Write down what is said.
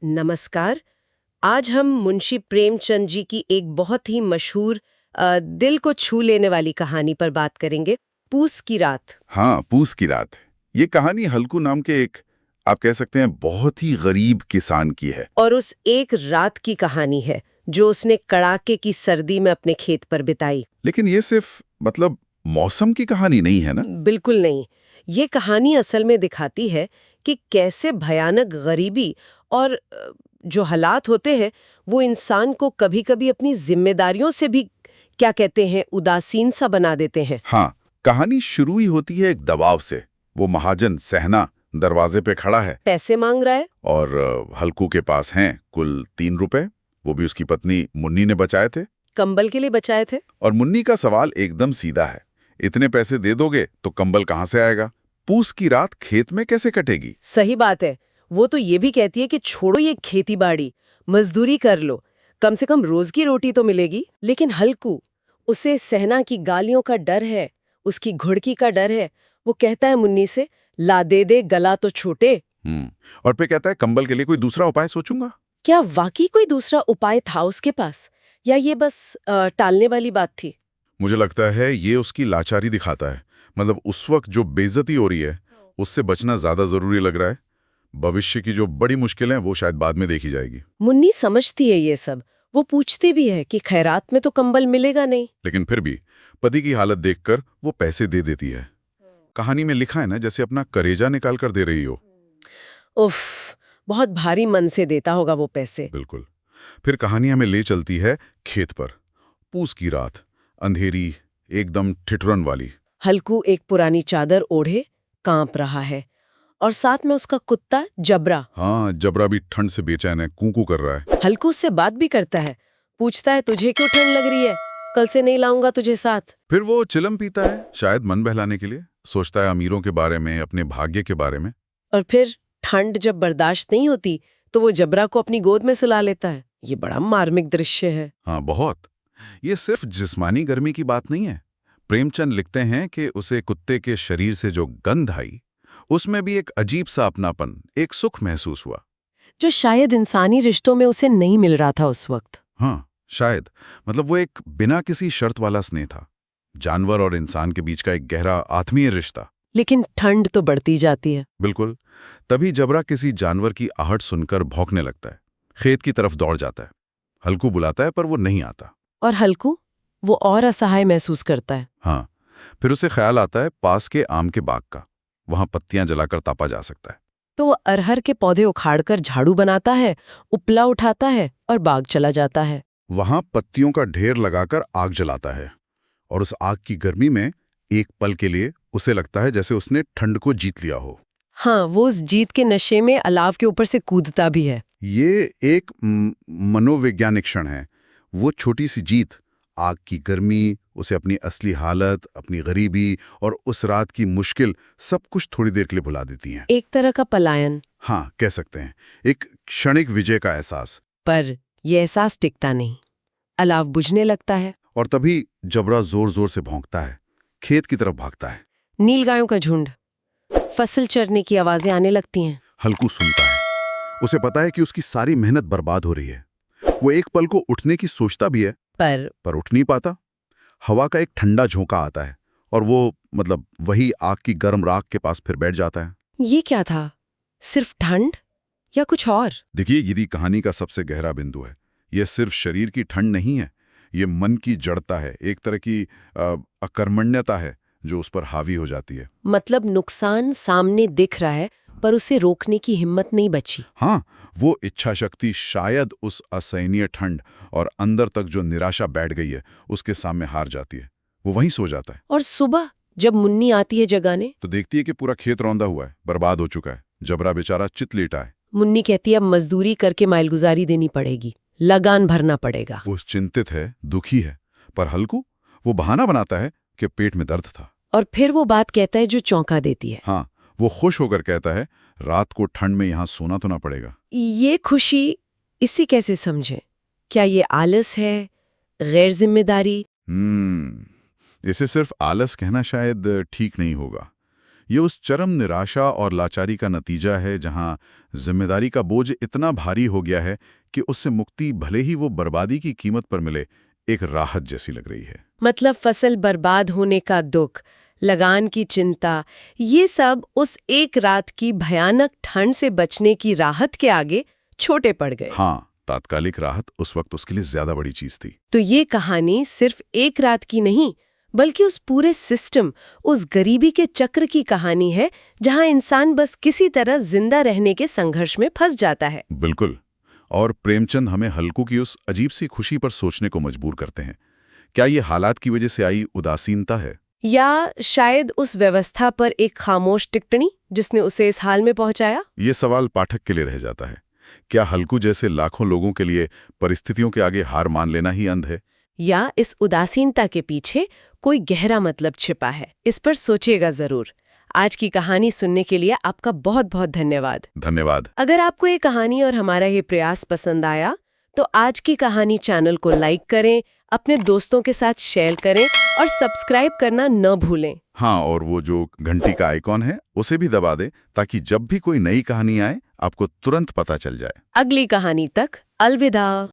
नमस्कार। आज हम मुंशी प्रेमचंद जी की एक बहुत ही मशहूर दिल को छू लेने वाली कहानी पर बात करेंगे, पूस की रात। हाँ, पूस की रात। ये कहानी हल्कू नाम के एक, आप कह सकते हैं, बहुत ही गरीब किसान की है। और उस एक रात की कहानी है जो उसने कड़ाके की सर्दी में अपने खेत पर बिताई। लेकिन ये सिर्फ मौसम की कहानी नहीं है ना। बिल्कुल नहीं। ये कहानी असल में दिखाती है कि कैसे भयानक गरीबी और जो हालात होते हैं वो इंसान को कभी-कभी अपनी जिम्मेदारियों से भी, क्या कहते हैं, उदासीन सा बना देते हैं। हाँ, कहानी शुरू ही होती है एक दबाव से। वो महाजन सहना दरवाजे पे खड़ा है पैसे मांग रहा है। और हल्कू के पास हैं कुल 3 रुपए। वो भी उसकी पत्नी मुन्नी ने बचाए थे। कंबल के लिए बचाए थे। और मुन्नी का सवाल एकदम सीधा है, इतने पैसे दे दोगे तो कंबल कहाँ से आएगा? पूस की रात खेत में कैसे कटेगी? सही बात है। वो तो ये भी कहती है कि छोड़ो ये खेती बाड़ी, मजदूरी कर लो, कम से कम रोज की रोटी तो मिलेगी। लेकिन हल्कू, उसे सहना की गालियों का डर है, उसकी घुड़की का डर है। वो कहता है मुन्नी से, ला दे दे गला तो छोटे। और फिर कहता है कंबल के लिए कोई दूसरा उपाय सोचूंगा। क्या वाकई कोई दूसरा उपाय था उसके पास, या ये बस टालने वाली बात थी? मुझे लगता है ये उसकी लाचारी दिखाता है। उस वक्त जो बेइज्जती हो रही है उससे बचना ज्यादा जरूरी लग रहा है। भविष्य की जो बड़ी मुश्किलें हैं वो शायद बाद में देखी जाएगी। मुन्नी समझती है ये सब। वो पूछती भी है कि खैरात में तो कंबल मिलेगा नहीं। लेकिन फिर भी पति की हालत देखकर वो पैसे दे देती है। कहानी में लिखा है ना, जैसे अपना करेजा निकाल कर दे रही हो। उफ, बहुत भारी मन से देता होगा वो पैसे। बिल्कुल। फिर कहानी हमें ले चलती है खेत पर। पूस की रात, अंधेरी, एकदम ठिठुरन वाली। हल्कू एक पुरानी चादर ओढ़े कांप रहा है, और साथ में उसका कुत्ता जबरा। हाँ, जबरा भी ठंड से बेचैन है, कूकू कर रहा है। हल्कू उससे बात भी करता है, पूछता है तुझे क्यों ठंड लग रही है, कल से नहीं लाऊंगा तुझे साथ। फिर वो चिलम पीता है, शायद मन बहलाने के लिए। सोचता है अमीरों के बारे में, अपने भाग्य के बारे में। और फिर ठंड जब बर्दाश्त नहीं होती तो वो जबरा को अपनी गोद में सुला लेता है। ये बड़ा मार्मिक दृश्य है। हाँ, बहुत। ये सिर्फ जिस्मानी गर्मी की बात नहीं है। प्रेमचंद लिखते हैं कि उसे कुत्ते के शरीर से जो गंध आई, उसमें भी एक अजीब सा अपनापन, एक सुख महसूस हुआ। जो शायद इंसानी रिश्तों में उसे नहीं मिल रहा था उस वक्त। हाँ, शायद। वो एक बिना किसी शर्त वाला स्नेह था, जानवर और इंसान के बीच का एक गहरा आत्मीय रिश्ता। लेकिन ठंड तो बढ़ती जाती है। बिल्कुल। तभी जबरा किसी जानवर की आहट सुनकर भौंकने लगता है, खेत की तरफ दौड़ जाता है। हल्कू बुलाता है पर वो नहीं आता। और हल्कू, वो और असहाय महसूस करता है। हाँ, फिर उसे ख्याल आता है पास के आम के बाग का। वहां पत्तियां जलाकर तापा जा सकता है। तो वो अरहर के पौधे उखाड़कर झाड़ू बनाता है, उपला उठाता है और बाग चला जाता है। वहां पत्तियों का ढेर लगाकर आग जलाता है, और उस आग की गर्मी में एक पल के लिए उसे लगता है जैसे उसने ठंड को जीत लिया हो। हाँ, वो उस जीत के नशे में अलाव के ऊपर से कूदता भी है। ये एक मनोवैज्ञानिक क्षण है। वो छोटी सी जीत, आग की गर्मी, उसे अपनी असली हालत, अपनी गरीबी और उस रात की मुश्किल, सब कुछ थोड़ी देर के लिए भुला देती हैं। एक तरह का पलायन। हाँ, कह सकते हैं, एक क्षणिक विजय का एहसास। पर यह एहसास टिकता नहीं। अलाव बुझने लगता है। और तभी जबरा जोर जोर से भौंकता है, खेत की तरफ भागता है। नीलगायों का झुंड, फसल चरने की आवाजें आने लगती हैं। हल्कू सुनता है। उसे पता है कि उसकी सारी मेहनत बर्बाद हो रही है। वो एक पल को उठने की सोचता भी है, पर उठ नहीं पाता। हवा का एक ठंडा झोंका आता है और वो वही आग की गर्म राख के पास फिर बैठ जाता है। ये क्या था? सिर्फ ठंड या कुछ और? देखिए, यदि कहानी का सबसे गहरा बिंदु है, यह सिर्फ शरीर की ठंड नहीं है, ये मन की जड़ता है, एक तरह की अकर्मण्यता है जो उस पर हावी हो जाती है। मतलब नुकसान सामने दिख रहा है पर उसे रोकने की हिम्मत नहीं बची। हाँ, वो इच्छा शक्ति शायद उस असहनीय ठंड और अंदर तक जो निराशा बैठ गई है उसके सामने हार जाती है। वो वहीं सो जाता है। और सुबह जब मुन्नी आती है जगाने, तो देखती है कि पूरा खेत रौंदा हुआ है, बर्बाद हो चुका है। जबरा बेचारा चित लेटा है। मुन्नी कहती है अब मजदूरी करके माइलगुजारी देनी पड़ेगी, लगान भरना पड़ेगा। वो चिंतित है, दुखी है, पर हल्कू वो बहाना बनाता है कि पेट में दर्द था। और फिर वो बात कहता है जो चौंका देती है। हाँ, वो खुश होकर कहता है, रात को ठंड में यहां सोना तो ना पड़ेगा। ये खुशी इसी कैसे समझे? क्या ये आलस है, गैर जिम्मेदारी? इसे सिर्फ आलस कहना शायद ठीक नहीं होगा। ये उस चरम निराशा और लाचारी का नतीजा है जहां जिम्मेदारी का बोझ इतना भारी हो गया है कि उससे मुक्ति भले ही वो बर्बादी की कीमत पर मिले, एक राहत जैसी लग रही है। मतलब फसल बर्बाद होने का दुख, लगान की चिंता, ये सब उस एक रात की भयानक ठंड से बचने की राहत के आगे छोटे पड़ गए। हाँ, तात्कालिक राहत उस वक्त उसके लिए ज्यादा बड़ी चीज थी। तो ये कहानी सिर्फ एक रात की नहीं, बल्कि उस पूरे सिस्टम, उस गरीबी के चक्र की कहानी है जहां इंसान बस किसी तरह जिंदा रहने के संघर्ष में फंस जाता है। बिल्कुल। और प्रेमचंद हमें हल्कू की उस अजीब सी खुशी पर सोचने को मजबूर करते हैं। क्या ये हालात की वजह से आई उदासीनता है, या शायद उस व्यवस्था पर एक खामोश टिप्पणी जिसने उसे इस हाल में पहुंचाया? ये सवाल पाठक के लिए रह जाता है। क्या हल्कू जैसे लाखों लोगों के लिए परिस्थितियों के आगे हार मान लेना ही अंध है, या इस उदासीनता के पीछे कोई गहरा मतलब छिपा है? इस पर सोचिएगा जरूर। आज की कहानी सुनने के लिए आपका बहुत बहुत धन्यवाद। धन्यवाद। अगर आपको ये कहानी और हमारा ये प्रयास पसंद आया तो आज की कहानी चैनल को लाइक करें, अपने दोस्तों के साथ शेयर करें और सब्सक्राइब करना न भूलें। हाँ, और वो जो घंटी का आइकॉन है उसे भी दबा दें ताकि जब भी कोई नई कहानी आए आपको तुरंत पता चल जाए। अगली कहानी तक अलविदा।